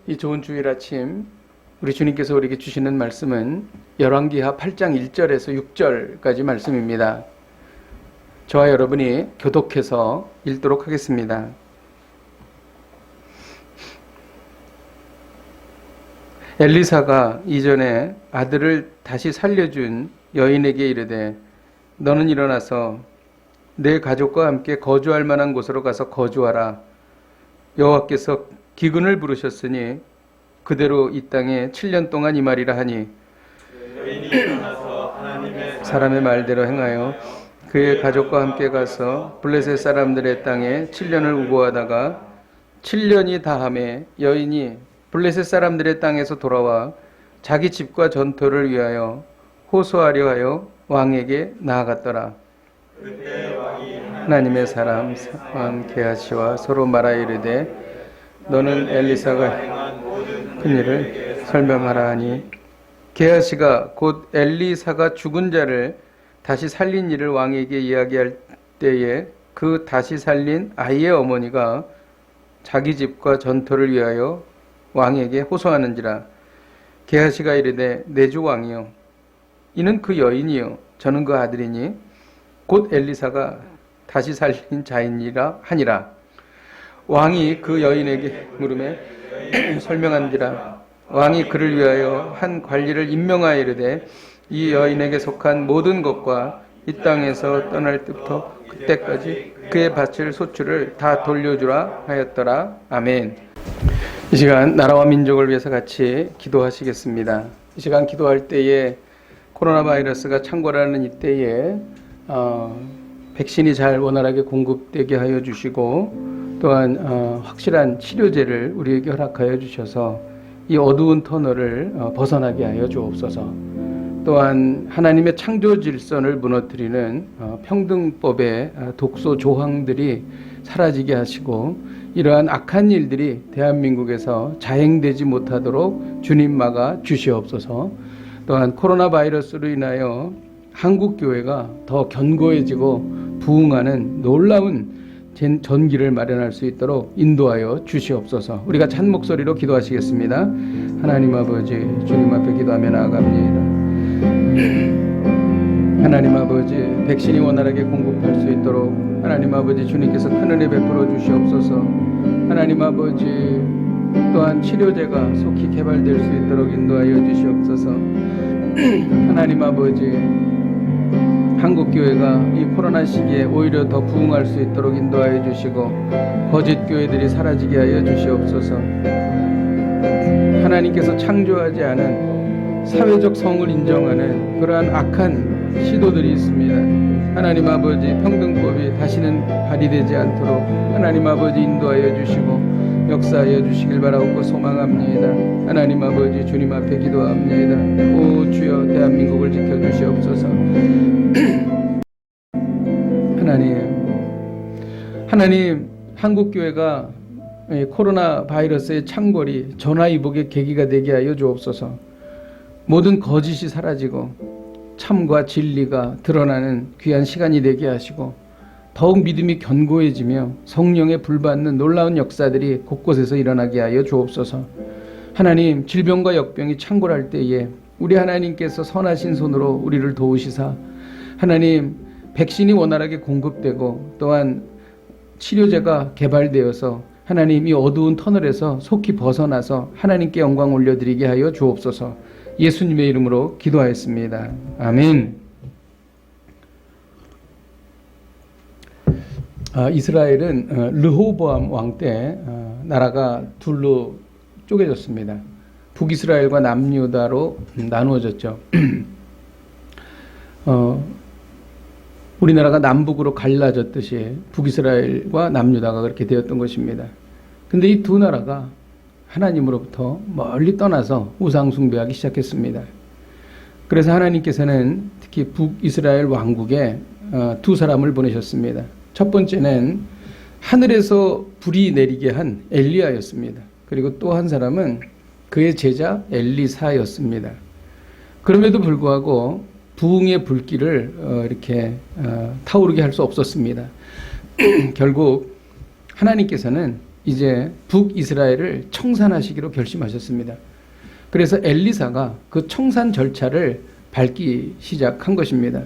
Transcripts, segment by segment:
이 좋은 주일 아침 우리 주님께서 우리에게 주시는 말씀은 열왕기하 8장 1절에서 6절까지 말씀입니다. 저와 여러분이 교독해서 읽도록 하겠습니다. 엘리사가 이전에 아들을 다시 살려준 여인에게 이르되 너는 일어나서 내 가족과 함께 거주할 만한 곳으로 가서 거주하라. 여호와께서 기근을 부르셨으니 그대로 이 땅에 7년 동안 임하리라 하니 사람의 말대로 행하여 그의 가족과 함께 가서 블레셋 사람들의 땅에 7년을 우고하다가 7년이 다함에 여인이 블레셋 사람들의 땅에서 돌아와 자기 집과 전토를 위하여 호소하려 하여 왕에게 나아갔더라. 하나님의 사람 게하시와 서로 말하 이르되 너는 엘리사가 행한 큰 일을 설명하라 하니 게하시가 곧 엘리사가 죽은 자를 다시 살린 일을 왕에게 이야기할 때에 그 다시 살린 아이의 어머니가 자기 집과 전토를 위하여 왕에게 호소하는지라. 게하시가 이르되 내 주 왕이요 이는 그 여인이요 저는 그 아들이니 곧 엘리사가 다시 살린 자이니라 하니라. 왕이 그 여인에게 물음에 설명한지라. 왕이 그를 위하여 한 관리를 임명하여 이르되 이 여인에게 속한 모든 것과 이 땅에서 떠날 때부터 그때까지 그의 바칠 소출을 다 돌려주라 하였더라. 아멘. 이 시간 나라와 민족을 위해서 같이 기도하시겠습니다. 이 시간 기도할 때에 코로나 바이러스가 창궐하는 이때에 백신이 잘 원활하게 공급되게 하여 주시고 또한 확실한 치료제를 우리에게 허락하여 주셔서 이 어두운 터널을 벗어나게 하여 주옵소서. 또한 하나님의 창조 질서를 무너뜨리는 평등법의 독소 조항들이 사라지게 하시고 이러한 악한 일들이 대한민국에서 자행되지 못하도록 주님 막아 주시옵소서. 또한 코로나 바이러스로 인하여 한국교회가 더 견고해지고 부흥하는 놀라운 전기를 마련할 수 있도록 인도하여 주시옵소서. 우리가 찬 목소리로 기도하시겠습니다. 하나님 아버지 주님 앞에 기도하며 나아갑니다. 하나님 아버지 백신이 원활하게 공급할 수 있도록 하나님 아버지 주님께서 큰 은혜 베풀어 주시옵소서. 하나님 아버지 또한 치료제가 속히 개발될 수 있도록 인도하여 주시옵소서. 하나님 아버지 한국교회가 이 코로나 시기에 오히려 더 부흥할 수 있도록 인도하여 주시고 거짓 교회들이 사라지게 하여 주시옵소서. 하나님께서 창조하지 않은 사회적 성을 인정하는 그러한 악한 시도들이 있습니다. 하나님 아버지 평등법이 다시는 발휘되지 않도록 하나님 아버지 인도하여 주시고 역사하여 주시길 바라옵고 소망합니다. 하나님 아버지 주님 앞에 기도합니다. 오 주여 대한민국을 지켜주시옵소서. 하나님 한국교회가 코로나 바이러스의 창궐이 전화위복의 계기가 되게 하여 주옵소서. 모든 거짓이 사라지고 참과 진리가 드러나는 귀한 시간이 되게 하시고 더욱 믿음이 견고해지며 성령에 불받는 놀라운 역사들이 곳곳에서 일어나게 하여 주옵소서. 하나님 질병과 역병이 창궐할 때에 우리 하나님께서 선하신 손으로 우리를 도우시사 하나님 백신이 원활하게 공급되고 또한 치료제가 개발되어서 하나님 이 어두운 터널에서 속히 벗어나서 하나님께 영광 올려드리게 하여 주옵소서. 예수님의 이름으로 기도하였습니다. 아멘. 이스라엘은 르호보암 왕 때 나라가 둘로 쪼개졌습니다. 북이스라엘과 남유다로 나누어졌죠. 우리나라가 남북으로 갈라졌듯이 북이스라엘과 남유다가 그렇게 되었던 것입니다. 근데 이 두 나라가 하나님으로부터 멀리 떠나서 우상 숭배하기 시작했습니다. 그래서 하나님께서는 특히 북이스라엘 왕국에 두 사람을 보내셨습니다. 첫 번째는 하늘에서 불이 내리게 한 엘리야였습니다. 그리고 또 한 사람은 그의 제자 엘리사였습니다. 그럼에도 불구하고 부흥의 불길을 이렇게 타오르게 할 수 없었습니다. 결국 하나님께서는 이제 북이스라엘을 청산하시기로 결심하셨습니다. 그래서 엘리사가 그 청산 절차를 밟기 시작한 것입니다.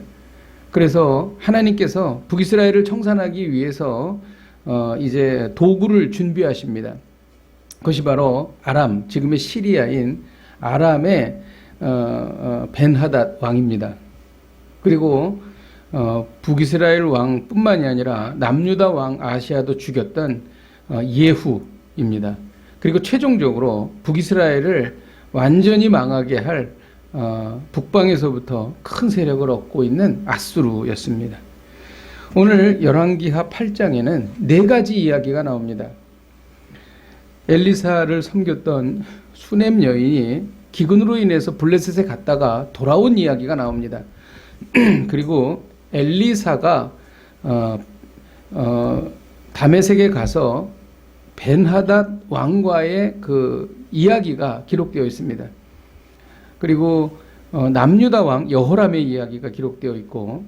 그래서 하나님께서 북이스라엘을 청산하기 위해서 이제 도구를 준비하십니다. 그것이 바로 아람, 지금의 시리아인 아람의 벤하닷 왕입니다. 그리고 북이스라엘 왕뿐만이 아니라 남유다 왕 아시아도 죽였던 예후입니다. 그리고 최종적으로 북이스라엘을 완전히 망하게 할 북방에서부터 큰 세력을 얻고 있는 아수르였습니다. 오늘 열왕기하 8장에는 4가지 이야기가 나옵니다. 엘리사를 섬겼던 수넴 여인이 기근으로 인해서 블레셋에 갔다가 돌아온 이야기가 나옵니다. 그리고 엘리사가 다메섹에 가서 벤하닷 왕과의 그 이야기가 기록되어 있습니다. 그리고 남유다 왕 여호람의 이야기가 기록되어 있고,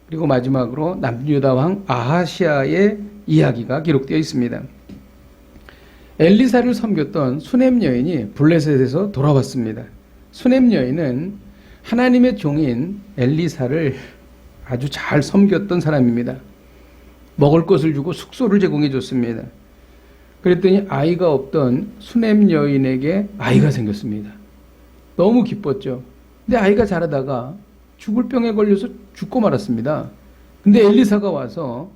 그리고 마지막으로 남유다 왕 아하시아의 이야기가 기록되어 있습니다. 엘리사를 섬겼던 수넴 여인이 블레셋에서 돌아왔습니다. 수넴 여인은 하나님의 종인 엘리사를 아주 잘 섬겼던 사람입니다. 먹을 것을 주고 숙소를 제공해 줬습니다. 그랬더니 아이가 없던 수넴 여인에게 아이가 생겼습니다. 너무 기뻤죠. 근데 아이가 자라다가 죽을 병에 걸려서 죽고 말았습니다. 근데 엘리사가 와서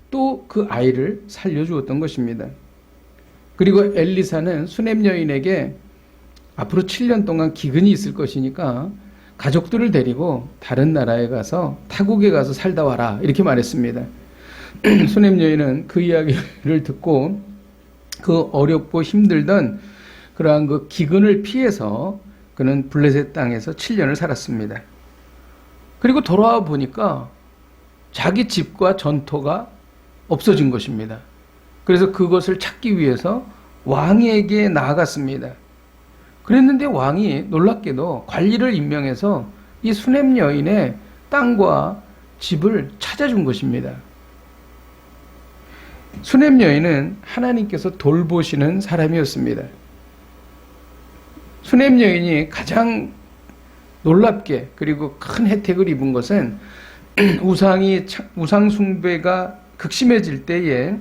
또 그 아이를 살려주었던 것입니다. 그리고 엘리사는 수넴 여인에게 앞으로 7년 동안 기근이 있을 것이니까 가족들을 데리고 다른 나라에 가서 타국에 가서 살다 와라, 이렇게 말했습니다. 수넴 여인은 그 이야기를 듣고 그 어렵고 힘들던 그러한 그 기근을 피해서 그는 블레셋 땅에서 7년을 살았습니다. 그리고 돌아와 보니까 자기 집과 전토가 없어진 것입니다. 그래서 그것을 찾기 위해서 왕에게 나아갔습니다. 그랬는데 왕이 놀랍게도 관리를 임명해서 이 수넴 여인의 땅과 집을 찾아준 것입니다. 수넴 여인은 하나님께서 돌보시는 사람이었습니다. 수넴 여인이 가장 놀랍게 그리고 큰 혜택을 입은 것은 우상 숭배가 극심해질 때에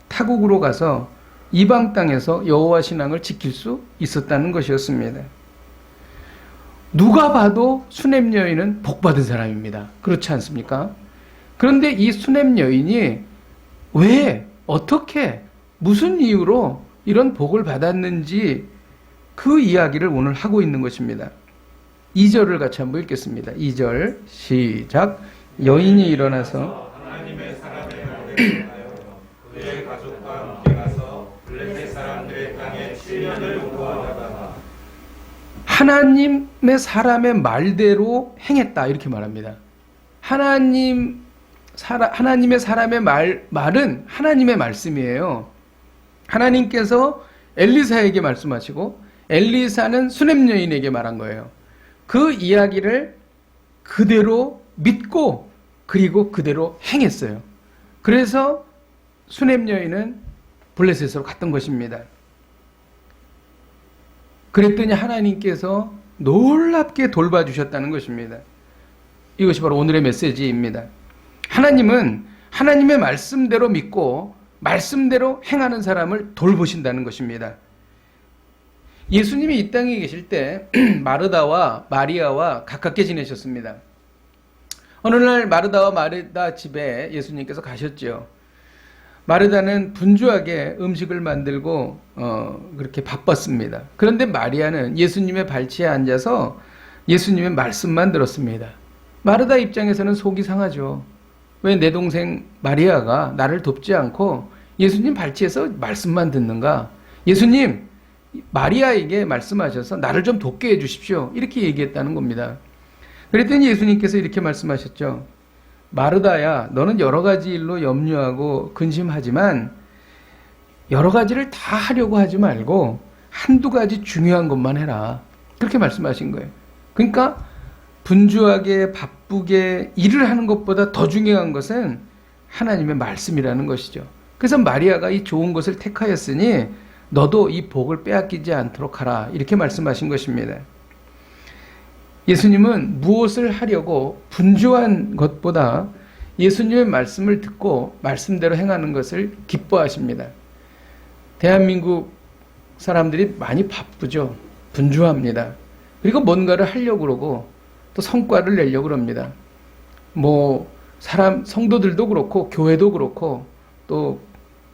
타국으로 가서 이방 땅에서 여호와 신앙을 지킬 수 있었다는 것이었습니다. 누가 봐도 수넴 여인은 복받은 사람입니다. 그렇지 않습니까? 그런데 이 수넴 여인이 왜, 어떻게, 무슨 이유로 이런 복을 받았는지 그 이야기를 오늘 하고 있는 것입니다. 2절을 같이 한번 읽겠습니다. 2절 시작. 여인이 일어나서 하나님의 사람의 모델을 하여 그의 가족과 함께 가서 블레셋 사람들의 땅에 7년을 공부하다가 하나님의 사람의 말대로 행했다, 이렇게 말합니다. 하나님의 사람의 말은 하나님의 말씀이에요. 하나님께서 엘리사에게 말씀하시고 엘리사는 수넴 여인에게 말한 거예요. 그 이야기를 그대로 믿고 그리고 그대로 행했어요. 그래서 수넴 여인은 블레셋으로 갔던 것입니다. 그랬더니 하나님께서 놀랍게 돌봐주셨다는 것입니다. 이것이 바로 오늘의 메시지입니다. 하나님은 하나님의 말씀대로 믿고 말씀대로 행하는 사람을 돌보신다는 것입니다. 예수님이 이 땅에 계실 때 마르다와 마리아와 가깝게 지내셨습니다. 어느 날 마르다와 마리아 집에 예수님께서 가셨죠. 마르다는 분주하게 음식을 만들고 그렇게 바빴습니다. 그런데 마리아는 예수님의 발치에 앉아서 예수님의 말씀만 들었습니다. 마르다 입장에서는 속이 상하죠. 왜 내 동생 마리아가 나를 돕지 않고 예수님 발치에서 말씀만 듣는가? 예수님, 마리아에게 말씀하셔서 나를 좀 돕게 해주십시오, 이렇게 얘기했다는 겁니다. 그랬더니 예수님께서 이렇게 말씀하셨죠. 마르다야, 너는 여러 가지 일로 염려하고 근심하지만 여러 가지를 다 하려고 하지 말고 한두 가지 중요한 것만 해라, 그렇게 말씀하신 거예요. 그러니까 분주하게 바쁘게 일을 하는 것보다 더 중요한 것은 하나님의 말씀이라는 것이죠. 그래서 마리아가 이 좋은 것을 택하였으니 너도 이 복을 빼앗기지 않도록 하라. 이렇게 말씀하신 것입니다. 예수님은 무엇을 하려고 분주한 것보다 예수님의 말씀을 듣고 말씀대로 행하는 것을 기뻐하십니다. 대한민국 사람들이 많이 바쁘죠. 분주합니다. 그리고 뭔가를 하려고 그러고 또 성과를 내려고 그럽니다. 성도들도 그렇고 교회도 그렇고 또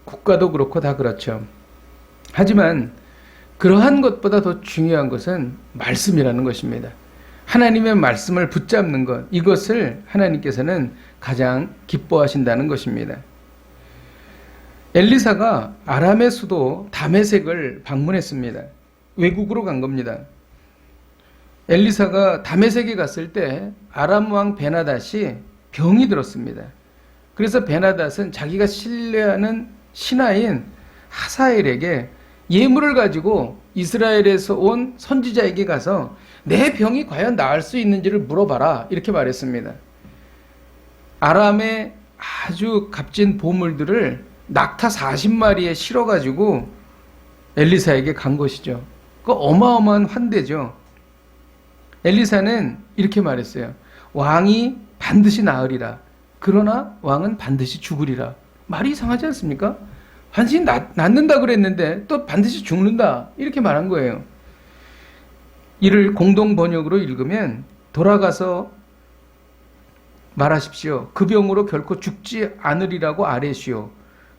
국가도 그렇고 다 그렇죠. 하지만 그러한 것보다 더 중요한 것은 말씀이라는 것입니다. 하나님의 말씀을 붙잡는 것, 이것을 하나님께서는 가장 기뻐하신다는 것입니다. 엘리사가 아람의 수도 다메섹을 방문했습니다. 외국으로 간 겁니다. 엘리사가 다메섹에 갔을 때 아람 왕 베나닷이 병이 들었습니다. 그래서 베나닷은 자기가 신뢰하는 신하인 하사엘에게 예물을 가지고 이스라엘에서 온 선지자에게 가서 내 병이 과연 나을 수 있는지를 물어봐라, 이렇게 말했습니다. 아람의 아주 값진 보물들을 낙타 40마리에 실어가지고 엘리사에게 간 것이죠. 그 어마어마한 환대죠. 엘리사는 이렇게 말했어요. 왕이 반드시 나으리라. 그러나 왕은 반드시 죽으리라. 말이 이상하지 않습니까? 반드시 낫는다 그랬는데 또 반드시 죽는다, 이렇게 말한 거예요. 이를 공동 번역으로 읽으면 돌아가서 말하십시오. 그 병으로 결코 죽지 않으리라고 아뢰시오.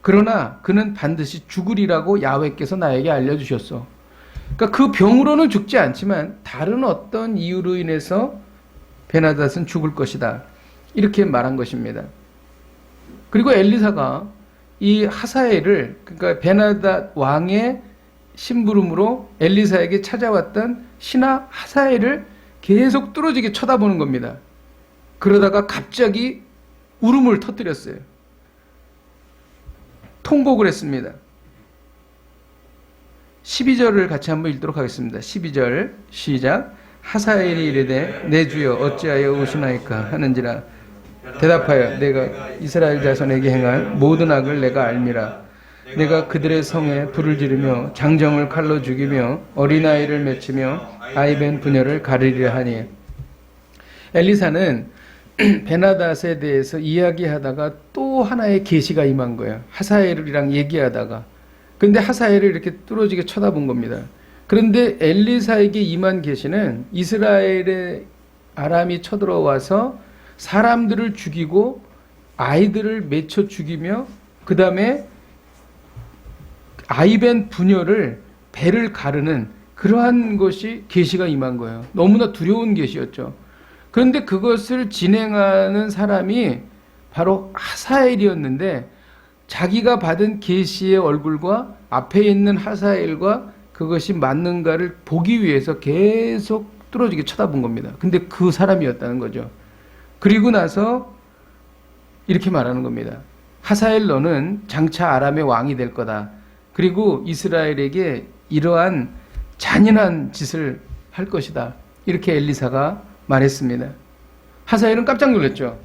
그러나 그는 반드시 죽으리라고 야훼께서 나에게 알려주셨소. 그러니까 그 병으로는 죽지 않지만 다른 어떤 이유로 인해서 베나닷은 죽을 것이다, 이렇게 말한 것입니다. 그리고 엘리사가 이 하사엘을, 그러니까 베나닷 왕의 심부름으로 엘리사에게 찾아왔던 신하 하사엘을 계속 뚫어지게 쳐다보는 겁니다. 그러다가 갑자기 울음을 터뜨렸어요. 통곡을 했습니다. 12절을 같이 한번 읽도록 하겠습니다. 12절 시작. 하사엘이 이르되 내 주여 어찌하여 오시나이까 하는지라. 대답하여 내가 이스라엘 자손에게 행할 모든 악을 내가 알미라. 내가 그들의 성에 불을 지르며 장정을 칼로 죽이며 어린아이를 맺히며 아이벤 부녀를 가르리라 하니. 엘리사는 베나닷에 대해서 이야기하다가 또 하나의 계시가 임한 거예요. 하사엘이랑 얘기하다가. 근데 하사엘을 이렇게 뚫어지게 쳐다본 겁니다. 그런데 엘리사에게 임한 계시는 이스라엘의 아람이 쳐들어와서 사람들을 죽이고 아이들을 맺혀 죽이며 그 다음에 아이벤 부녀를 배를 가르는 그러한 것이 계시가 임한 거예요. 너무나 두려운 계시였죠. 그런데 그것을 진행하는 사람이 바로 하사엘이었는데 자기가 받은 계시의 얼굴과 앞에 있는 하사엘과 그것이 맞는가를 보기 위해서 계속 뚫어지게 쳐다본 겁니다. 근데 그 사람이었다는 거죠. 그리고 나서 이렇게 말하는 겁니다. 하사엘 너는 장차 아람의 왕이 될 거다. 그리고 이스라엘에게 이러한 잔인한 짓을 할 것이다. 이렇게 엘리사가 말했습니다. 하사엘은 깜짝 놀랐죠.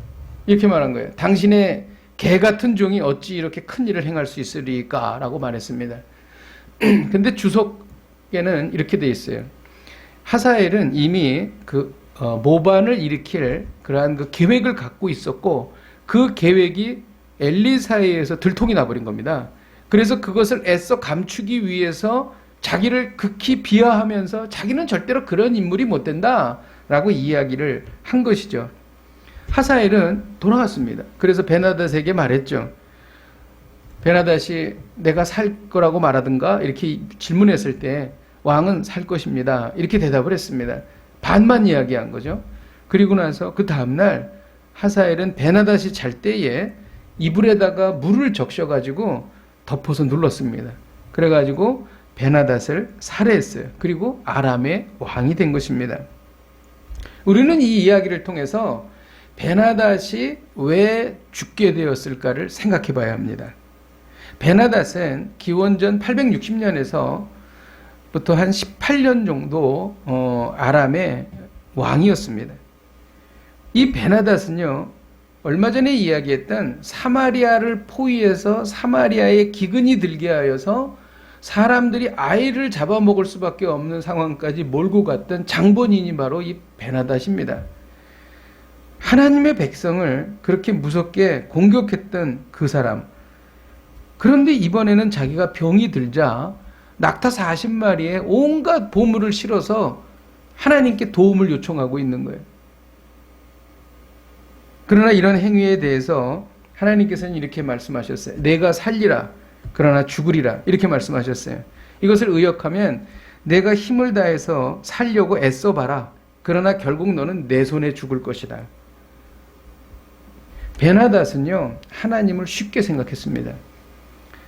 이렇게 말한 거예요. 당신의 개 같은 종이 어찌 이렇게 큰 일을 행할 수 있으리까? 라고 말했습니다. 근데 주석에는 이렇게 돼 있어요. 하사엘은 이미 모반을 일으킬 그러한 그 계획을 갖고 있었고 그 계획이 엘리사에 의해서 들통이 나버린 겁니다. 그래서 그것을 애써 감추기 위해서 자기를 극히 비하하면서 자기는 절대로 그런 인물이 못 된다 라고 이야기를 한 것이죠. 하사엘은 돌아갔습니다. 그래서 베나닷에게 말했죠. 베나닷이 내가 살 거라고 말하든가 이렇게 질문했을 때 왕은 살 것입니다. 이렇게 대답을 했습니다. 반만 이야기한 거죠. 그리고 나서 그 다음날 하사엘은 베나닷이 잘 때에 이불에다가 물을 적셔가지고 덮어서 눌렀습니다. 그래가지고 베나닷을 살해했어요. 그리고 아람의 왕이 된 것입니다. 우리는 이 이야기를 통해서 베나닷이 왜 죽게 되었을까를 생각해 봐야 합니다. 베나닷은 기원전 860년에서 부터 한 18년 정도 아람의 왕이었습니다. 이 베나닷은요, 얼마 전에 이야기했던 사마리아를 포위해서 사마리아에 기근이 들게 하여서 사람들이 아이를 잡아먹을 수밖에 없는 상황까지 몰고 갔던 장본인이 바로 이 베나닷입니다. 하나님의 백성을 그렇게 무섭게 공격했던 그 사람. 그런데 이번에는 자기가 병이 들자 낙타 40마리에 온갖 보물을 실어서 하나님께 도움을 요청하고 있는 거예요. 그러나 이런 행위에 대해서 하나님께서는 이렇게 말씀하셨어요. 내가 살리라 그러나 죽으리라 이렇게 말씀하셨어요. 이것을 의역하면 내가 힘을 다해서 살려고 애써봐라 그러나 결국 너는 내 손에 죽을 것이다. 베나닷은요 하나님을 쉽게 생각했습니다.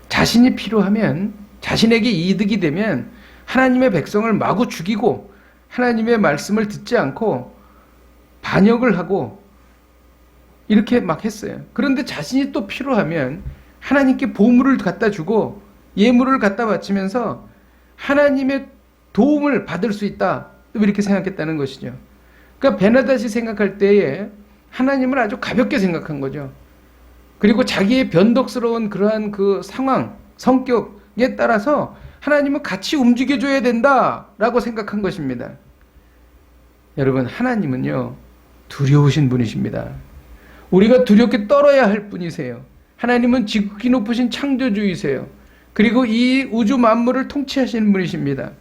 자신이 필요하면 자신에게 이득이 되면 하나님의 백성을 마구 죽이고 하나님의 말씀을 듣지 않고 반역을 하고 이렇게 막 했어요. 그런데 자신이 또 필요하면 하나님께 보물을 갖다 주고 예물을 갖다 바치면서 하나님의 도움을 받을 수 있다. 이렇게 생각했다는 것이죠. 그러니까 베나닷이 생각할 때에 하나님을 아주 가볍게 생각한 거죠. 그리고 자기의 변덕스러운 그러한 그 상황, 성격에 따라서 하나님은 같이 움직여줘야 된다라고 생각한 것입니다. 여러분, 하나님은요, 두려우신 분이십니다. 우리가 두렵게 떨어야 할 분이세요. 하나님은 지극히 높으신 창조주이세요. 그리고 이 우주 만물을 통치하시는 분이십니다.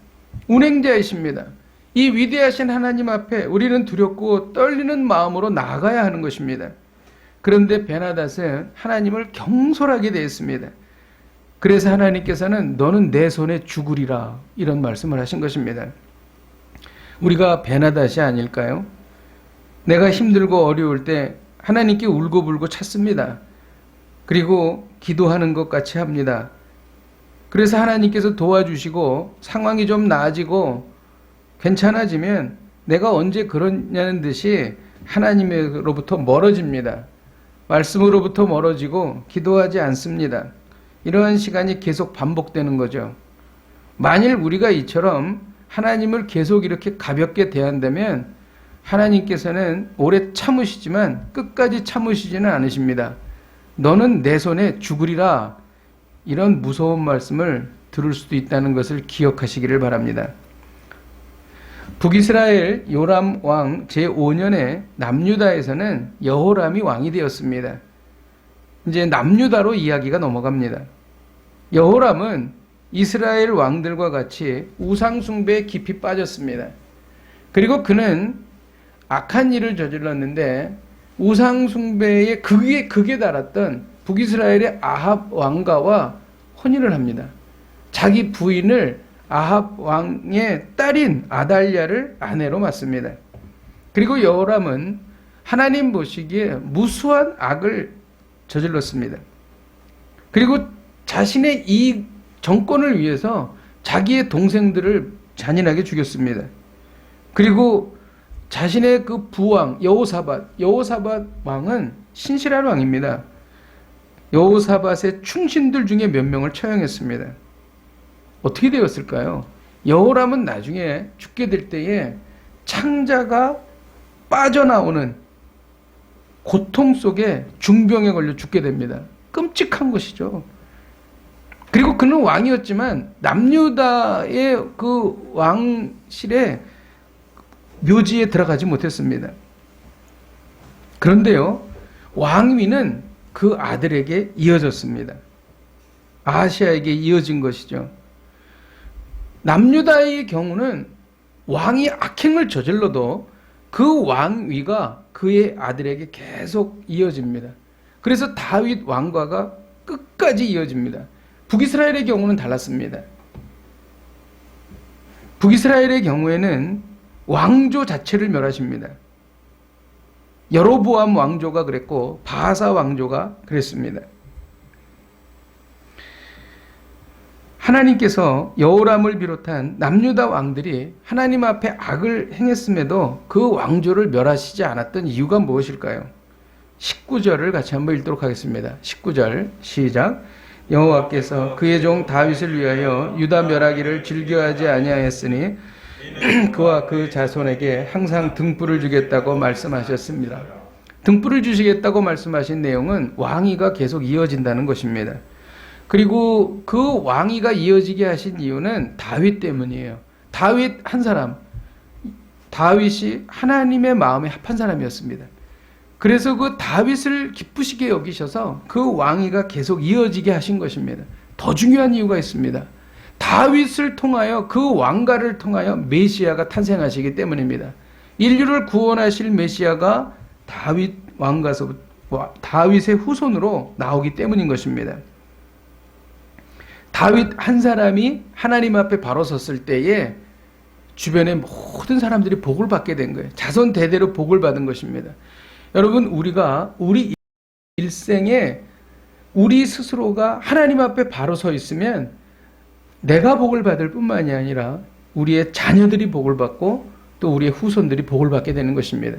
운행자이십니다. 이 위대하신 하나님 앞에 우리는 두렵고 떨리는 마음으로 나아가야 하는 것입니다. 그런데 베나닷은 하나님을 경솔하게 대했습니다. 그래서 하나님께서는 너는 내 손에 죽으리라 이런 말씀을 하신 것입니다. 우리가 베나닷이 아닐까요? 내가 힘들고 어려울 때 하나님께 울고불고 찾습니다. 그리고 기도하는 것 같이 합니다. 그래서 하나님께서 도와주시고 상황이 좀 나아지고 괜찮아지면 내가 언제 그러냐는 듯이 하나님으로부터 멀어집니다. 말씀으로부터 멀어지고 기도하지 않습니다. 이러한 시간이 계속 반복되는 거죠. 만일 우리가 이처럼 하나님을 계속 이렇게 가볍게 대한다면 하나님께서는 오래 참으시지만 끝까지 참으시지는 않으십니다. 너는 내 손에 죽으리라 이런 무서운 말씀을 들을 수도 있다는 것을 기억하시기를 바랍니다. 북이스라엘 요람 왕 제5년에 남유다에서는 여호람이 왕이 되었습니다. 이제 남유다로 이야기가 넘어갑니다. 여호람은 이스라엘 왕들과 같이 우상숭배에 깊이 빠졌습니다. 그리고 그는 악한 일을 저질렀는데 우상숭배의 극에 달았던 북이스라엘의 아합 왕가와 혼인을 합니다. 자기 부인을 아합 왕의 딸인 아달랴를 아내로 맞습니다. 그리고 여호람은 하나님 보시기에 무수한 악을 저질렀습니다. 그리고 자신의 이 정권을 위해서 자기의 동생들을 잔인하게 죽였습니다. 그리고 자신의 그 부왕 여호사밧 왕은 신실한 왕입니다. 여호사밧의 충신들 중에 몇 명을 처형했습니다. 어떻게 되었을까요? 여호람은 나중에 죽게 될 때에 창자가 빠져나오는 고통 속에 중병에 걸려 죽게 됩니다. 끔찍한 것이죠. 그리고 그는 왕이었지만 남유다의 그 왕실에 묘지에 들어가지 못했습니다. 그런데요, 왕위는 그 아들에게 이어졌습니다. 아하시아에게 이어진 것이죠. 남유다의 경우는 왕이 악행을 저질러도 그 왕위가 그의 아들에게 계속 이어집니다. 그래서 다윗 왕가가 끝까지 이어집니다. 북이스라엘의 경우는 달랐습니다. 북이스라엘의 경우에는 왕조 자체를 멸하십니다. 여로보암 왕조가 그랬고 바사 왕조가 그랬습니다. 하나님께서 여호람을 비롯한 남유다 왕들이 하나님 앞에 악을 행했음에도 그 왕조를 멸하시지 않았던 이유가 무엇일까요? 19절을 같이 한번 읽도록 하겠습니다. 19절 시작. 여호와께서 그의 종 다윗을 위하여 유다 멸하기를 즐겨하지 아니하였으니 그와 그 자손에게 항상 등불을 주겠다고 말씀하셨습니다. 등불을 주시겠다고 말씀하신 내용은 왕위가 계속 이어진다는 것입니다. 그리고 그 왕위가 이어지게 하신 이유는 다윗 때문이에요. 다윗 한 사람, 다윗이 하나님의 마음에 합한 사람이었습니다. 그래서 그 다윗을 기쁘시게 여기셔서 그 왕위가 계속 이어지게 하신 것입니다. 더 중요한 이유가 있습니다. 다윗을 통하여, 그 왕가를 통하여 메시아가 탄생하시기 때문입니다. 인류를 구원하실 메시아가 다윗 왕가서 다윗의 후손으로 나오기 때문인 것입니다. 다윗 한 사람이 하나님 앞에 바로 섰을 때에 주변의 모든 사람들이 복을 받게 된 거예요. 자손 대대로 복을 받은 것입니다. 여러분, 우리가 우리 일생에 우리 스스로가 하나님 앞에 바로 서 있으면 내가 복을 받을 뿐만이 아니라 우리의 자녀들이 복을 받고 또 우리의 후손들이 복을 받게 되는 것입니다.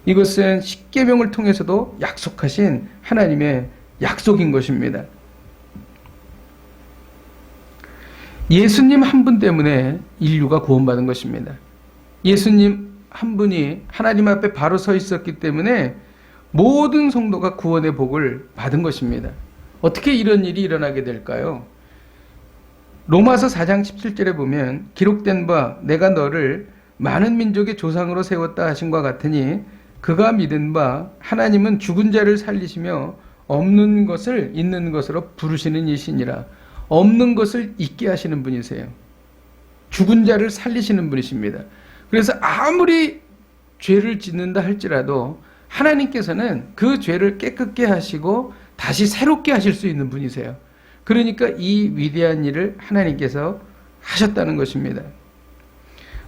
이것은 십계명을 통해서도 약속하신 하나님의 약속인 것입니다. 예수님 한 분 때문에 인류가 구원받은 것입니다. 예수님 한 분이 하나님 앞에 바로 서 있었기 때문에 모든 성도가 구원의 복을 받은 것입니다. 어떻게 이런 일이 일어나게 될까요? 로마서 4장 17절에 보면 기록된 바 내가 너를 많은 민족의 조상으로 세웠다 하신과 같으니 그가 믿은 바 하나님은 죽은 자를 살리시며 없는 것을 있는 것으로 부르시는 이시니라. 없는 것을 있게 하시는 분이세요. 죽은 자를 살리시는 분이십니다. 그래서 아무리 죄를 짓는다 할지라도 하나님께서는 그 죄를 깨끗게 하시고 다시 새롭게 하실 수 있는 분이세요. 그러니까 이 위대한 일을 하나님께서 하셨다는 것입니다.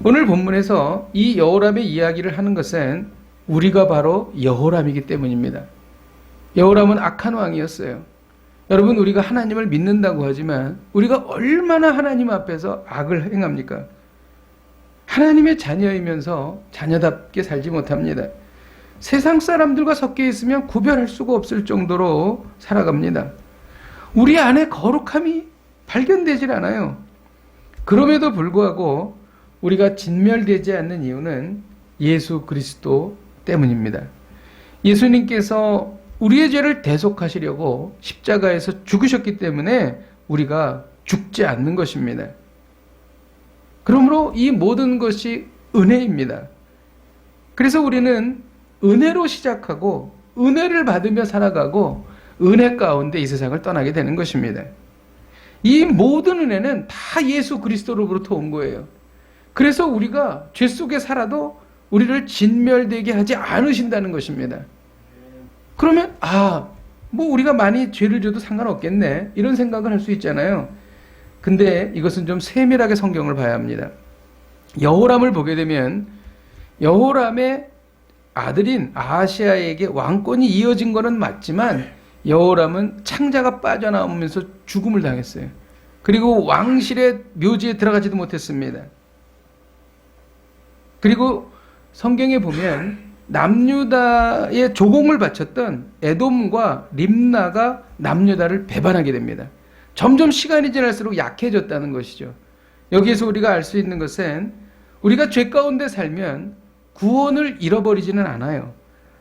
오늘 본문에서 이 여호람의 이야기를 하는 것은 우리가 바로 여호람이기 때문입니다. 여호람은 악한 왕이었어요. 여러분, 우리가 하나님을 믿는다고 하지만 우리가 얼마나 하나님 앞에서 악을 행합니까? 하나님의 자녀이면서 자녀답게 살지 못합니다. 세상 사람들과 섞여 있으면 구별할 수가 없을 정도로 살아갑니다. 우리 안에 거룩함이 발견되질 않아요. 그럼에도 불구하고 우리가 진멸되지 않는 이유는 예수 그리스도 때문입니다. 예수님께서 우리의 죄를 대속하시려고 십자가에서 죽으셨기 때문에 우리가 죽지 않는 것입니다. 그러므로 이 모든 것이 은혜입니다. 그래서 우리는 은혜로 시작하고 은혜를 받으며 살아가고 은혜 가운데 이 세상을 떠나게 되는 것입니다. 이 모든 은혜는 다 예수 그리스도로부터 온 거예요. 그래서 우리가 죄 속에 살아도 우리를 진멸되게 하지 않으신다는 것입니다. 그러면 뭐 우리가 많이 죄를 져도 상관없겠네, 이런 생각을 할 수 있잖아요. 근데 이것은 좀 세밀하게 성경을 봐야 합니다. 여호람을 보게 되면 여호람의 아들인 아하시아에게 왕권이 이어진 것은 맞지만 여호람은 창자가 빠져나오면서 죽음을 당했어요. 그리고 왕실의 묘지에 들어가지도 못했습니다. 그리고 성경에 보면 남유다의 조공을 바쳤던 에돔과 림나가 남유다를 배반하게 됩니다. 점점 시간이 지날수록 약해졌다는 것이죠. 여기에서 우리가 알 수 있는 것은 우리가 죄 가운데 살면 구원을 잃어버리지는 않아요.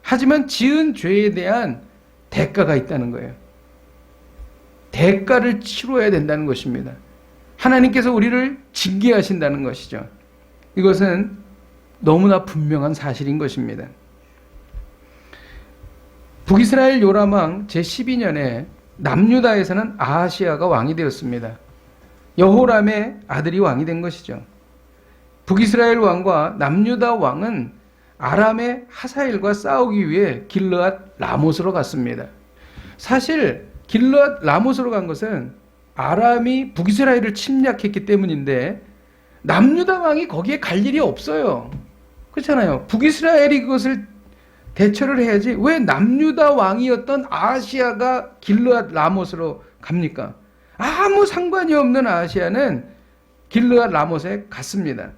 하지만 지은 죄에 대한 대가가 있다는 거예요. 대가를 치러야 된다는 것입니다. 하나님께서 우리를 징계하신다는 것이죠. 이것은 너무나 분명한 사실인 것입니다. 북이스라엘 요람왕 제12년에 남유다에서는 아하시아가 왕이 되었습니다. 여호람의 아들이 왕이 된 것이죠. 북이스라엘 왕과 남유다 왕은 아람의 하사엘과 싸우기 위해 길르앗 라못으로 갔습니다. 사실 길르앗 라못으로 간 것은 아람이 북이스라엘을 침략했기 때문인데 남유다 왕이 거기에 갈 일이 없어요. 그렇잖아요. 북이스라엘이 그것을 대처를 해야지 왜 남유다 왕이었던 아하시아가 길르앗 라못으로 갑니까? 아무 상관이 없는 아하시아는 길르앗 라못에 갔습니다.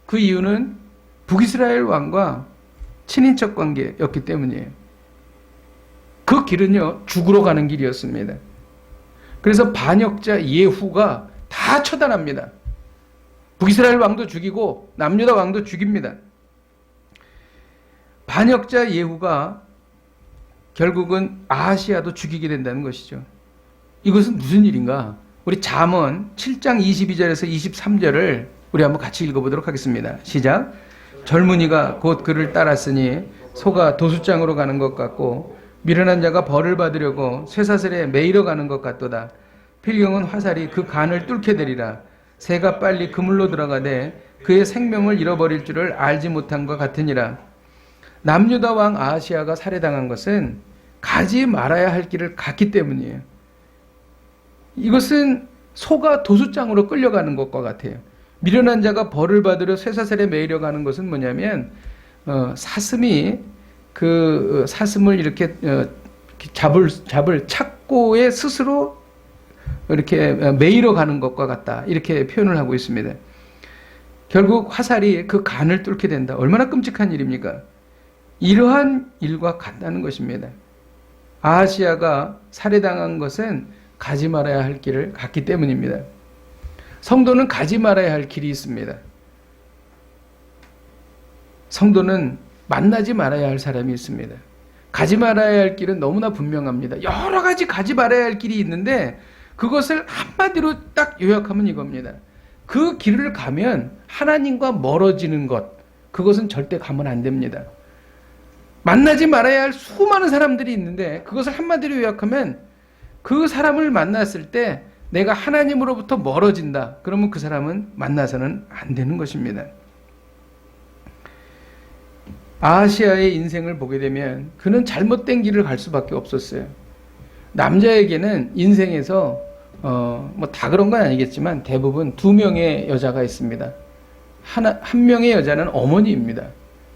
그 이유는 북이스라엘 왕과 친인척 관계였기 때문이에요. 그 길은요, 죽으러 가는 길이었습니다. 그래서 반역자 예후가 다 처단합니다. 북이스라엘 왕도 죽이고 남유다 왕도 죽입니다. 반역자 예후가 결국은 아하시아도 죽이게 된다는 것이죠. 이것은 무슨 일인가? 우리 잠언 7장 22절에서 23절을 우리 한번 같이 읽어보도록 하겠습니다. 시작. 젊은이가 곧 그를 따랐으니 소가 도수장으로 가는 것 같고 미련한 자가 벌을 받으려고 쇠사슬에 매이러 가는 것 같도다. 필경은 화살이 그 간을 뚫게 되리라. 새가 빨리 그물로 들어가되 그의 생명을 잃어버릴 줄을 알지 못한 것 같으니라. 남유다 왕 아하시아가 살해당한 것은 가지 말아야 할 길을 갔기 때문이에요. 이것은 소가 도수장으로 끌려가는 것과 같아요. 미련한 자가 벌을 받으려 쇠사슬에 매이려 가는 것은 뭐냐면 사슴이 그 사슴을 이렇게 잡을 착고에 스스로 이렇게 매이러 가는 것과 같다. 이렇게 표현을 하고 있습니다. 결국 화살이 그 간을 뚫게 된다. 얼마나 끔찍한 일입니까? 이러한 일과 같다는 것입니다. 아하시아가 살해당한 것은 가지 말아야 할 길을 갔기 때문입니다. 성도는 가지 말아야 할 길이 있습니다. 성도는 만나지 말아야 할 사람이 있습니다. 가지 말아야 할 길은 너무나 분명합니다. 여러 가지 가지 말아야 할 길이 있는데 그것을 한마디로 딱 요약하면 이겁니다. 그 길을 가면 하나님과 멀어지는 것, 그것은 절대 가면 안 됩니다. 만나지 말아야 할 수많은 사람들이 있는데 그것을 한마디로 요약하면 그 사람을 만났을 때 내가 하나님으로부터 멀어진다. 그러면 그 사람은 만나서는 안 되는 것입니다. 아하시아의 인생을 보게 되면 그는 잘못된 길을 갈 수밖에 없었어요. 남자에게는 인생에서 뭐 다 그런 건 아니겠지만 대부분 두 명의 여자가 있습니다. 한 명의 여자는 어머니입니다.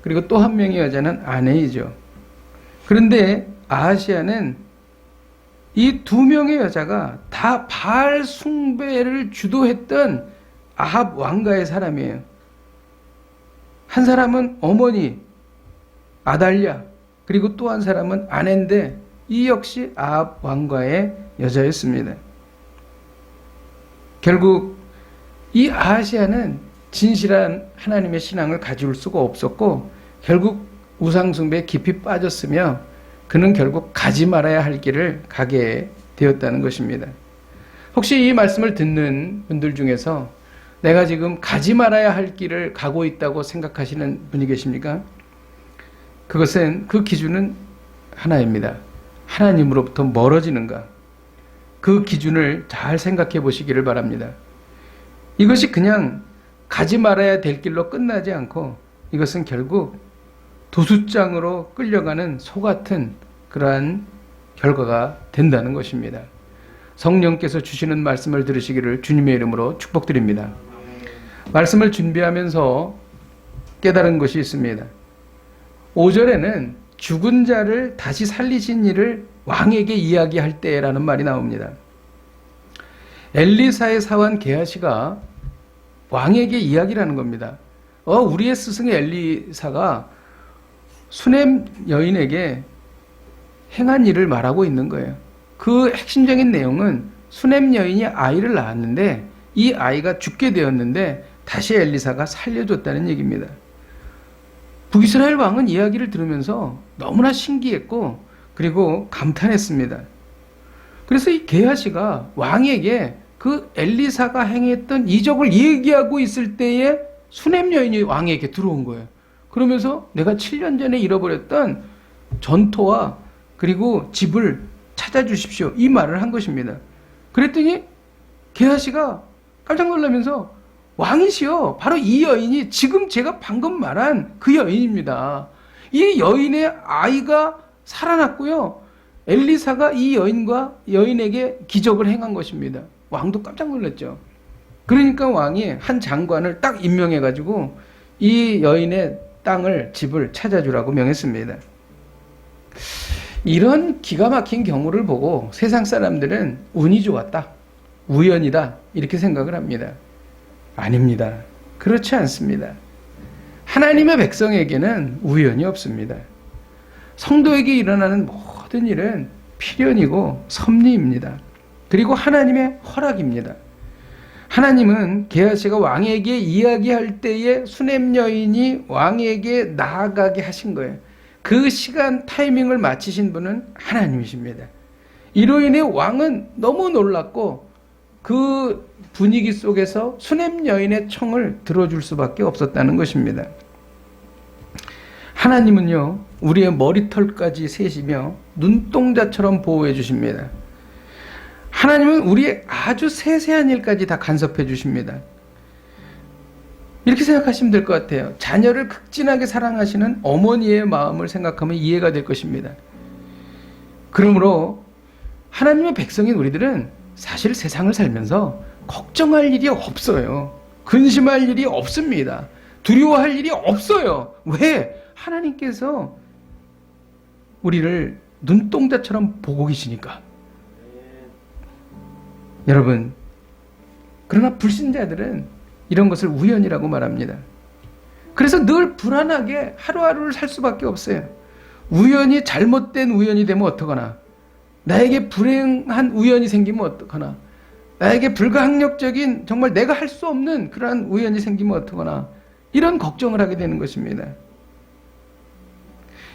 그리고 또 한 명의 여자는 아내이죠. 그런데 아하시아는 이 두 명의 여자가 다 바알 숭배를 주도했던 아합 왕가의 사람이에요. 한 사람은 어머니 아달랴, 그리고 또 한 사람은 아내인데 이 역시 아합 왕가의 여자였습니다. 결국 이 아하시아는 진실한 하나님의 신앙을 가질 수가 없었고 결국 우상숭배에 깊이 빠졌으며 그는 결국 가지 말아야 할 길을 가게 되었다는 것입니다. 혹시 이 말씀을 듣는 분들 중에서 내가 지금 가지 말아야 할 길을 가고 있다고 생각하시는 분이 계십니까? 그것은 그 기준은 하나입니다. 하나님으로부터 멀어지는가? 그 기준을 잘 생각해 보시기를 바랍니다. 이것이 그냥 가지 말아야 될 길로 끝나지 않고 이것은 결국 도수장으로 끌려가는 소 같은 그러한 결과가 된다는 것입니다. 성령께서 주시는 말씀을 들으시기를 주님의 이름으로 축복드립니다. 말씀을 준비하면서 깨달은 것이 있습니다. 5절에는 죽은 자를 다시 살리신 일을 왕에게 이야기할 때라는 말이 나옵니다. 엘리사의 사환 게하시가 왕에게 이야기를 하는 겁니다. 우리의 스승 엘리사가 수넴 여인에게 행한 일을 말하고 있는 거예요. 그 핵심적인 내용은 수넴 여인이 아이를 낳았는데 이 아이가 죽게 되었는데 다시 엘리사가 살려줬다는 얘기입니다. 북이스라엘 왕은 이야기를 들으면서 너무나 신기했고 그리고 감탄했습니다. 그래서 이 게하시가 왕에게 그 엘리사가 행했던 이적을 얘기하고 있을 때에 수넴 여인이 왕에게 들어온 거예요. 그러면서 내가 7년 전에 잃어버렸던 전토와 그리고 집을 찾아주십시오. 이 말을 한 것입니다. 그랬더니 게하시가 깜짝 놀라면서 왕이시여, 바로 이 여인이 지금 제가 방금 말한 그 여인입니다. 이 여인의 아이가 살아났고요. 엘리사가 이 여인에게 기적을 행한 것입니다. 왕도 깜짝 놀랐죠. 그러니까 왕이 한 장관을 딱 임명해가지고 이 여인의 땅을, 집을 찾아주라고 명했습니다. 이런 기가 막힌 경우를 보고 세상 사람들은 운이 좋았다, 우연이다 이렇게 생각을 합니다. 아닙니다. 그렇지 않습니다. 하나님의 백성에게는 우연이 없습니다. 성도에게 일어나는 모든 일은 필연이고 섭리입니다. 그리고 하나님의 허락입니다. 하나님은 게하시가 왕에게 이야기할 때에 수넴 여인이 왕에게 나아가게 하신 거예요. 그 시간 타이밍을 맞추신 분은 하나님이십니다. 이로 인해 왕은 너무 놀랐고 그 분위기 속에서 수냄 여인의 청을 들어줄 수밖에 없었다는 것입니다. 하나님은요, 우리의 머리털까지 세시며 눈동자처럼 보호해 주십니다. 하나님은 우리의 아주 세세한 일까지 다 간섭해 주십니다. 이렇게 생각하시면 될 것 같아요. 자녀를 극진하게 사랑하시는 어머니의 마음을 생각하면 이해가 될 것입니다. 그러므로 하나님의 백성인 우리들은 사실 세상을 살면서 걱정할 일이 없어요. 근심할 일이 없습니다. 두려워할 일이 없어요. 왜? 하나님께서 우리를 눈동자처럼 보고 계시니까. 여러분, 그러나 불신자들은 이런 것을 우연이라고 말합니다. 그래서 늘 불안하게 하루하루를 살 수밖에 없어요. 우연히 잘못된 우연이 되면 어떡하나, 나에게 불행한 우연이 생기면 어떡하나, 나에게 불가항력적인 정말 내가 할 수 없는 그러한 우연이 생기면 어떡하나, 이런 걱정을 하게 되는 것입니다.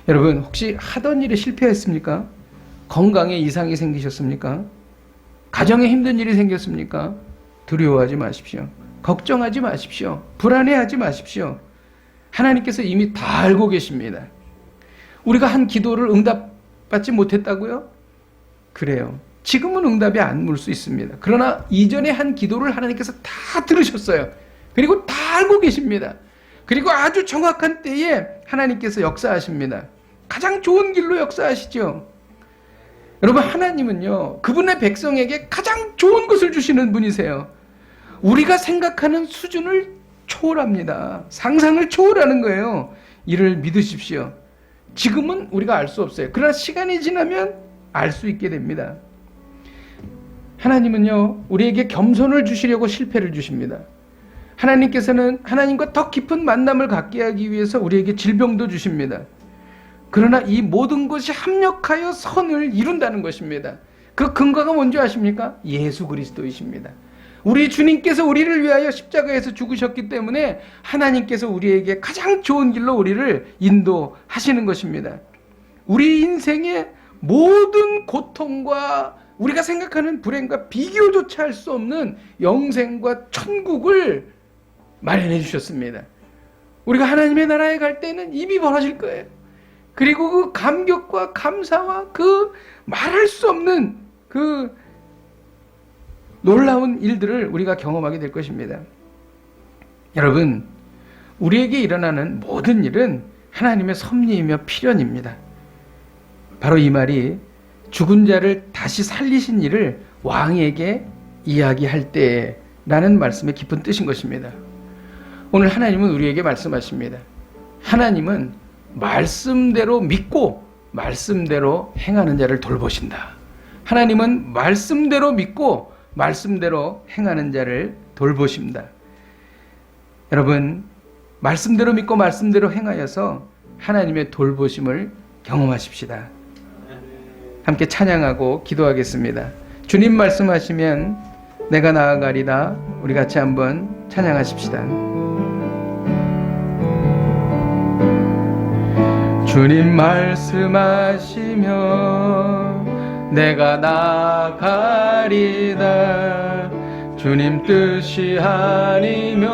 여러분, 혹시 하던 일에 실패했습니까? 건강에 이상이 생기셨습니까? 가정에 힘든 일이 생겼습니까? 두려워하지 마십시오. 걱정하지 마십시오. 불안해하지 마십시오. 하나님께서 이미 다 알고 계십니다. 우리가 한 기도를 응답받지 못했다고요? 그래요. 지금은 응답이 안 올 수 있습니다. 그러나 이전에 한 기도를 하나님께서 다 들으셨어요. 그리고 다 알고 계십니다. 그리고 아주 정확한 때에 하나님께서 역사하십니다. 가장 좋은 길로 역사하시죠. 여러분, 하나님은요, 그분의 백성에게 가장 좋은 것을 주시는 분이세요. 우리가 생각하는 수준을 초월합니다. 상상을 초월하는 거예요. 이를 믿으십시오. 지금은 우리가 알 수 없어요. 그러나 시간이 지나면 알 수 있게 됩니다. 하나님은요, 우리에게 겸손을 주시려고 실패를 주십니다. 하나님께서는 하나님과 더 깊은 만남을 갖게 하기 위해서 우리에게 질병도 주십니다. 그러나 이 모든 것이 합력하여 선을 이룬다는 것입니다. 그 근거가 뭔지 아십니까? 예수 그리스도이십니다. 우리 주님께서 우리를 위하여 십자가에서 죽으셨기 때문에 하나님께서 우리에게 가장 좋은 길로 우리를 인도하시는 것입니다. 우리 인생의 모든 고통과 우리가 생각하는 불행과 비교조차 할 수 없는 영생과 천국을 마련해 주셨습니다. 우리가 하나님의 나라에 갈 때는 이미 벌어질 거예요. 그리고 그 감격과 감사와 그 말할 수 없는 그 놀라운 일들을 우리가 경험하게 될 것입니다. 여러분, 우리에게 일어나는 모든 일은 하나님의 섭리이며 필연입니다. 바로 이 말이 죽은 자를 다시 살리신 일을 왕에게 이야기할 때라는 말씀의 깊은 뜻인 것입니다. 오늘 하나님은 우리에게 말씀하십니다. 하나님은 말씀대로 믿고 말씀대로 행하는 자를 돌보신다. 하나님은 말씀대로 믿고 말씀대로 행하는 자를 돌보십니다. 여러분, 말씀대로 믿고 말씀대로 행하여서 하나님의 돌보심을 경험하십시다. 함께 찬양하고 기도하겠습니다. 주님 말씀하시면 내가 나아가리다. 우리 같이 한번 찬양하십시다. 주님 말씀하시면 내가 나아가리다. 주님 뜻이 아니면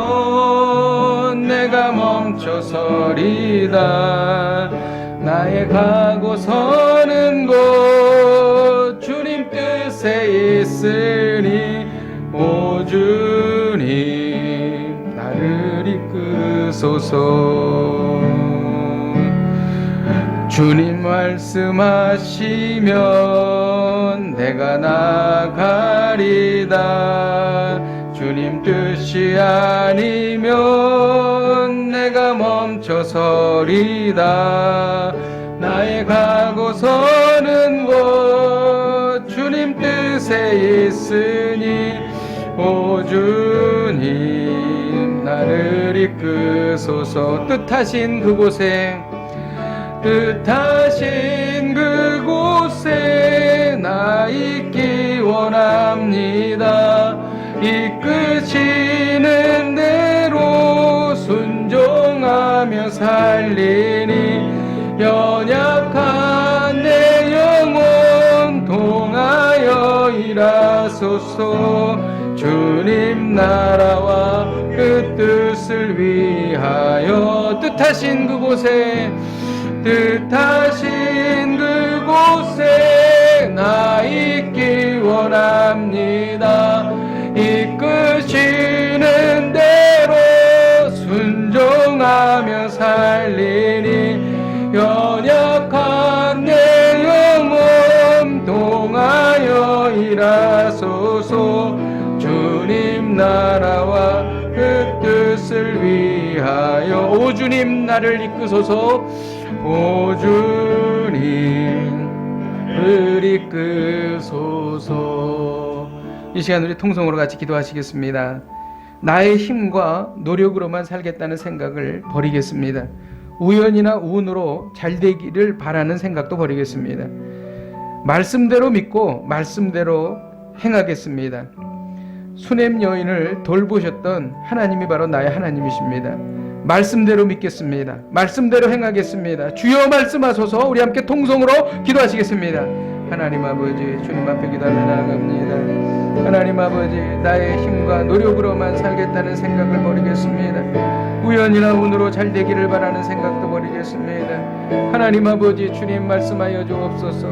내가 멈춰서리다. 나의 가고 서는 곳 주님 뜻에 있으니 오 주님 나를 이끄소서. 주님 말씀하시면 내가 나가리다. 주님 뜻이 아니면 내가 멈춰서리다. 나의 가고 서는 곳 주님 뜻에 있으니 오 주님 나를 이끄소서. 뜻하신 그곳에 나 있기 원합니다. 이끄시는 대로 순종하며 살리니 연약 일하소서. 주님 나라와 그 뜻을 위하여 뜻하신 그곳에 나 있기 원합니다. 이끄시는 대로 순종하며 살리니 연약한 내 영혼 동하여 일하소서. 주님 나라와 그 뜻을 위하여 오 주님 나를 이끄소서. 오 주님을 이끄소서. 이 시간 우리 통성으로 같이 기도하시겠습니다. 나의 힘과 노력으로만 살겠다는 생각을 버리겠습니다. 우연이나 운으로 잘되기를 바라는 생각도 버리겠습니다. 말씀대로 믿고 말씀대로 행하겠습니다. 수냄 여인을 돌보셨던 하나님이 바로 나의 하나님이십니다. 말씀대로 믿겠습니다. 말씀대로 행하겠습니다. 주여 말씀하소서. 우리 함께 통성으로 기도하시겠습니다. 하나님 아버지, 주님 앞에 기도하며 나아갑니다. 하나님 아버지, 나의 힘과 노력으로만 살겠다는 생각을 버리겠습니다. 우연이나 운으로 잘 되기를 바라는 생각도 버리겠습니다. 하나님 아버지, 주님 말씀하여 주옵소서.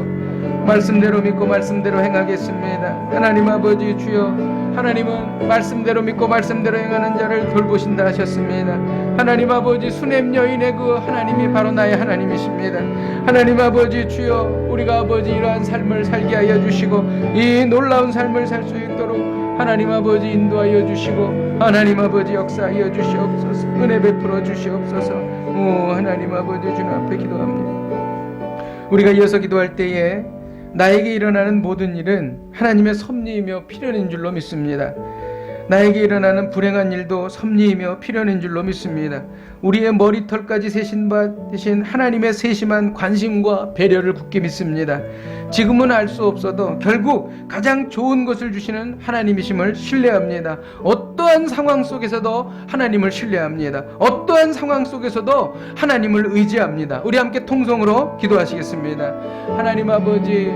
말씀대로 믿고 말씀대로 행하겠습니다. 하나님 아버지, 주여, 하나님은 말씀대로 믿고 말씀대로 행하는 자를 돌보신다 하셨습니다. 하나님 아버지, 수냄 여인의 그 하나님이 바로 나의 하나님이십니다. 하나님 아버지, 주여, 우리가 아버지 이러한 삶을 살게 하여 주시고 이 놀라운 삶을 살 수 있도록 하나님 아버지 인도하여 주시고 하나님 아버지 역사하여 주시옵소서. 은혜 베풀어 주시옵소서. 오 하나님 아버지, 주님 앞에 기도합니다. 우리가 이어서 기도할 때에 나에게 일어나는 모든 일은 하나님의 섭리이며 필연인 줄로 믿습니다. 나에게 일어나는 불행한 일도 섭리이며 필연인 줄로 믿습니다. 우리의 머리털까지 세신 바 되신 하나님의 세심한 관심과 배려를 굳게 믿습니다. 지금은 알 수 없어도 결국 가장 좋은 것을 주시는 하나님이심을 신뢰합니다. 어떠한 상황 속에서도 하나님을 신뢰합니다. 어떠한 상황 속에서도 하나님을 의지합니다. 우리 함께 통성으로 기도하시겠습니다. 하나님 아버지,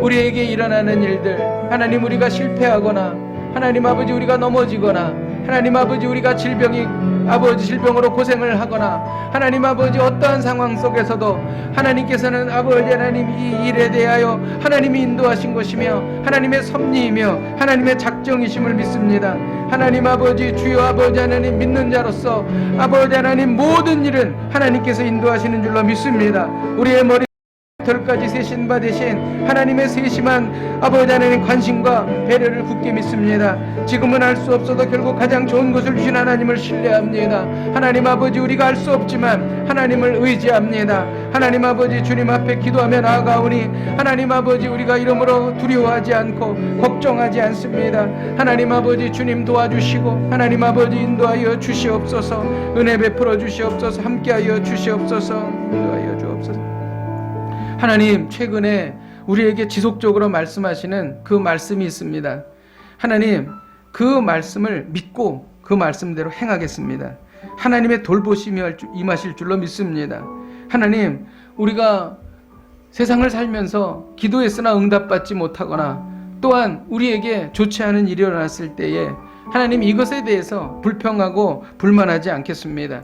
우리에게 일어나는 일들, 하나님 우리가 실패하거나 하나님 아버지 우리가 넘어지거나 하나님 아버지 우리가 질병으로 고생을 하거나 하나님 아버지 어떠한 상황 속에서도 하나님께서는 아버지 하나님 이 일에 대하여 하나님이 인도하신 것이며 하나님의 섭리이며 하나님의 작정이심을 믿습니다. 하나님 아버지, 주여 아버지 하나님 믿는 자로서 아버지 하나님 모든 일은 하나님께서 인도하시는 줄로 믿습니다. 우리의 머리털까지 세신 바 되신 하나님의 세심한 아버지 하나님 관심과 배려를 굳게 믿습니다. 지금은 알 수 없어도 결국 가장 좋은 것을 주신 하나님을 신뢰합니다. 하나님 아버지, 우리가 알 수 없지만 하나님을 의지합니다. 하나님 아버지, 주님 앞에 기도하며 나아가오니 하나님 아버지, 우리가 이러므로 두려워하지 않고 걱정하지 않습니다. 하나님 아버지, 주님 도와주시고 하나님 아버지 인도하여 주시옵소서. 은혜 베풀어 주시옵소서. 함께하여 주시옵소서. 인도하여 주옵소서. 하나님, 최근에 우리에게 지속적으로 말씀하시는 그 말씀이 있습니다. 하나님, 그 말씀을 믿고 그 말씀대로 행하겠습니다. 하나님의 돌보심이 임하실 줄로 믿습니다. 하나님, 우리가 세상을 살면서 기도했으나 응답받지 못하거나 또한 우리에게 좋지 않은 일이 일어났을 때에 하나님 이것에 대해서 불평하고 불만하지 않겠습니다.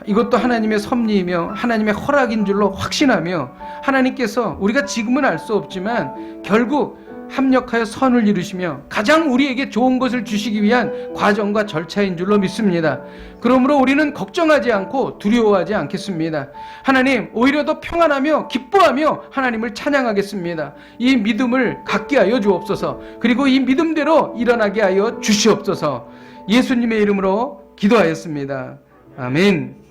이것도 하나님의 섭리이며 하나님의 허락인 줄로 확신하며 하나님께서 우리가 지금은 알 수 없지만 결국 합력하여 선을 이루시며 가장 우리에게 좋은 것을 주시기 위한 과정과 절차인 줄로 믿습니다. 그러므로 우리는 걱정하지 않고 두려워하지 않겠습니다. 하나님, 오히려 더 평안하며 기뻐하며 하나님을 찬양하겠습니다. 이 믿음을 갖게 하여 주옵소서. 그리고 이 믿음대로 일어나게 하여 주시옵소서. 예수님의 이름으로 기도하였습니다. 아멘.